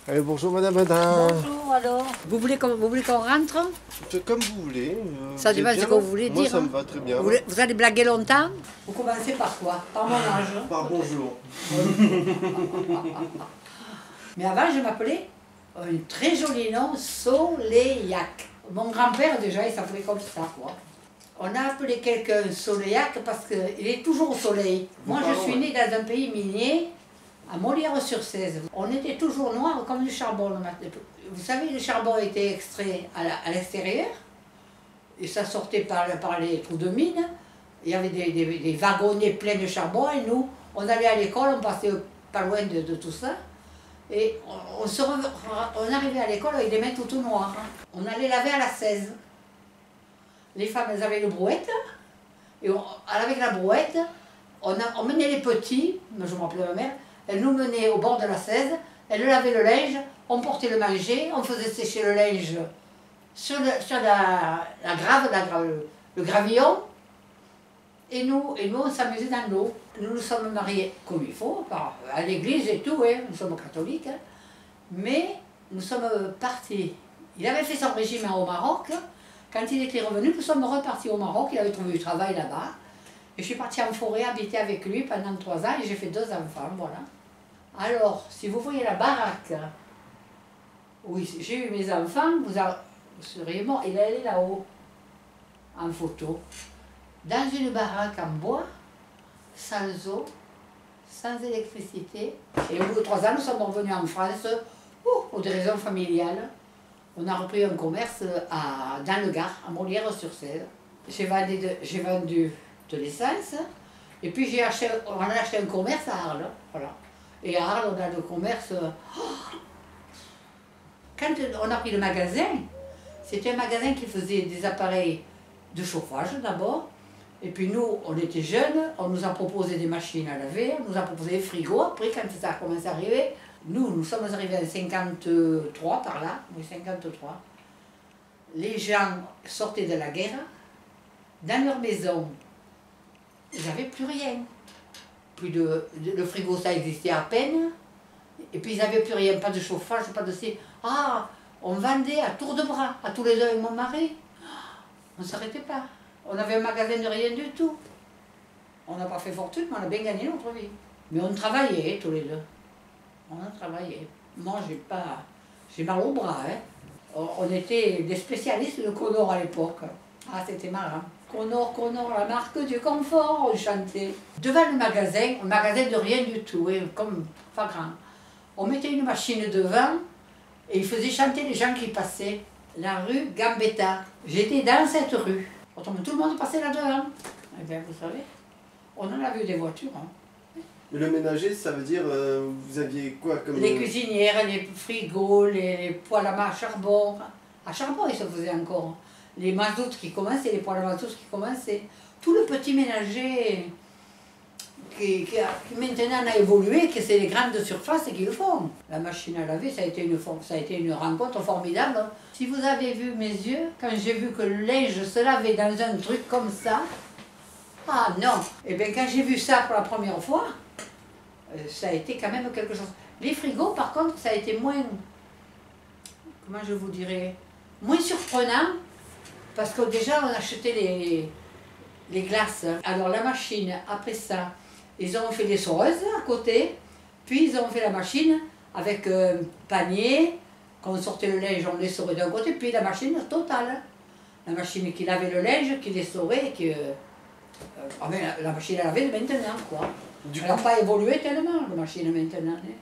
Allez, bonjour Madame Adin. Bonjour, alors. Vous voulez qu'on rentre? Comme vous voulez. Ça dépend de ce que vous voulez Moi, dire. ça me va très bien. Vous allez blaguer longtemps? Vous commencez par quoi? Par mon âge. Par bonjour. Mais avant, je m'appelais un très joli nom, Soleillac. Mon grand-père, déjà, il s'appelait comme ça, quoi. On a appelé quelqu'un Soleillac parce qu'il est toujours au soleil. Moi, je suis née dans un pays minier, à Molière-sur-Cèze. On était toujours noirs comme du charbon le matin. Vous savez, le charbon était extrait à l'extérieur, et ça sortait par les trous de mine. Il y avait des wagonnets pleins de charbon, et nous, on allait à l'école, on passait pas loin de tout ça. Et on arrivait à l'école avec des mains toutes noires. On allait laver à la 16. Les femmes, elles avaient une brouette, et avec la brouette, on menait les petits, je me rappelais ma mère, elle nous menait au bord de la 16, elle lavait le linge, on portait le manger, on faisait sécher le linge sur la grave, le gravillon, et nous on s'amusait dans l'eau. Nous nous sommes mariés comme il faut, à l'église et tout, hein, nous sommes catholiques, hein, mais nous sommes partis. Il avait fait son régiment au Maroc. Quand il était revenu, nous sommes repartis au Maroc, il avait trouvé du travail là-bas. Et je suis partie en forêt, habiter avec lui pendant 3 ans, et j'ai fait 2 enfants, voilà. Alors, si vous voyez la baraque où j'ai eu mes enfants, vous seriez mort. Il est là-haut, en photo, dans une baraque en bois, sans eau, sans électricité. Et au bout de 3 ans, nous sommes revenus en France, pour des raisons familiales. On a repris un commerce dans le Gard, à Molière-sur-Cèze. J'ai vendu de l'essence, et puis on a acheté un commerce à Arles. Voilà. Et à Arles, on a le commerce. Quand on a pris le magasin, c'était un magasin qui faisait des appareils de chauffage d'abord. Et puis nous, on était jeunes, on nous a proposé des machines à laver, on nous a proposé des frigos. Après, quand ça a commencé à arriver, nous sommes arrivés en 53 par là, oui 53. Les gens sortaient de la guerre, dans leur maison, ils n'avaient plus rien. Le frigo, ça existait à peine. Et puis ils n'avaient plus rien, pas de chauffage, pas de... Ah, on vendait à tour de bras, à tous les deux avec mon mari. On ne s'arrêtait pas. On avait un magasin de rien du tout. On n'a pas fait fortune, mais on a bien gagné notre vie. Mais on travaillait tous les deux. On a travaillé. Moi, j'ai mal au bras. Hein. On était des spécialistes de Connor à l'époque. Ah, c'était marrant. Connor, la marque du confort, on chantait. Devant le magasin, un magasin de rien du tout, hein, comme pas grand. On mettait une machine devant et il faisait chanter les gens qui passaient. La rue Gambetta. J'étais dans cette rue. Autrement, tout le monde passait là-devant. Eh bien, vous savez, on en a vu des voitures. Hein. Mais le ménager, ça veut dire, vous aviez quoi comme... Les cuisinières, les frigos, les poêles à charbon. À charbon, ils se faisaient encore. Les mazoutes qui commençaient, les poêles à mazout qui commençaient. Tout le petit ménager qui maintenant a évolué, que c'est les grandes surfaces qui le font. La machine à laver, ça a été une rencontre formidable. Si vous avez vu mes yeux, quand j'ai vu que le linge se lavait dans un truc comme ça, ah non! Et bien quand j'ai vu ça pour la première fois, ça a été quand même quelque chose. Les frigos, par contre, ça a été moins, comment je vous dirais, moins surprenant, parce que déjà on achetait les glaces. Alors la machine, après ça, ils ont fait des soreuses à côté, puis ils ont fait la machine avec un panier, quand on sortait le linge, on les sorait d'un côté, puis la machine totale. La machine qui lavait le linge, qui les sorait, la machine à laver de maintenant, quoi. Elle n'a pas évolué tellement, la machine maintenant. Hein.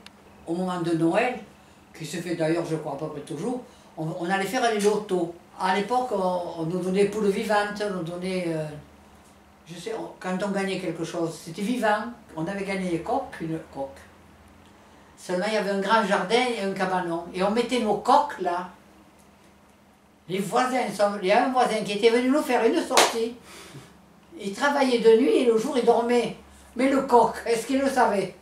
Au moment de Noël, qui se fait d'ailleurs, je crois, à peu près toujours, on allait faire les lotos. À l'époque, on nous donnait poules vivantes, on nous donnait... je sais, quand on gagnait quelque chose, c'était vivant. On avait gagné une coque. Seulement, il y avait un grand jardin et un cabanon. Et on mettait nos coques là. Les voisins, il y a un voisin qui était venu nous faire une sortie. Il travaillait de nuit et le jour, il dormait. Mais le coq, est-ce qu'il le savait?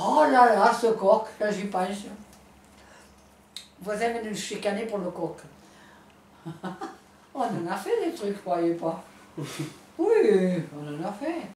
Oh là là, ce coq, là j'y pense. Le voisin venait nous chicaner pour le coq. On en a fait des trucs, croyez pas. Oui, on en a fait.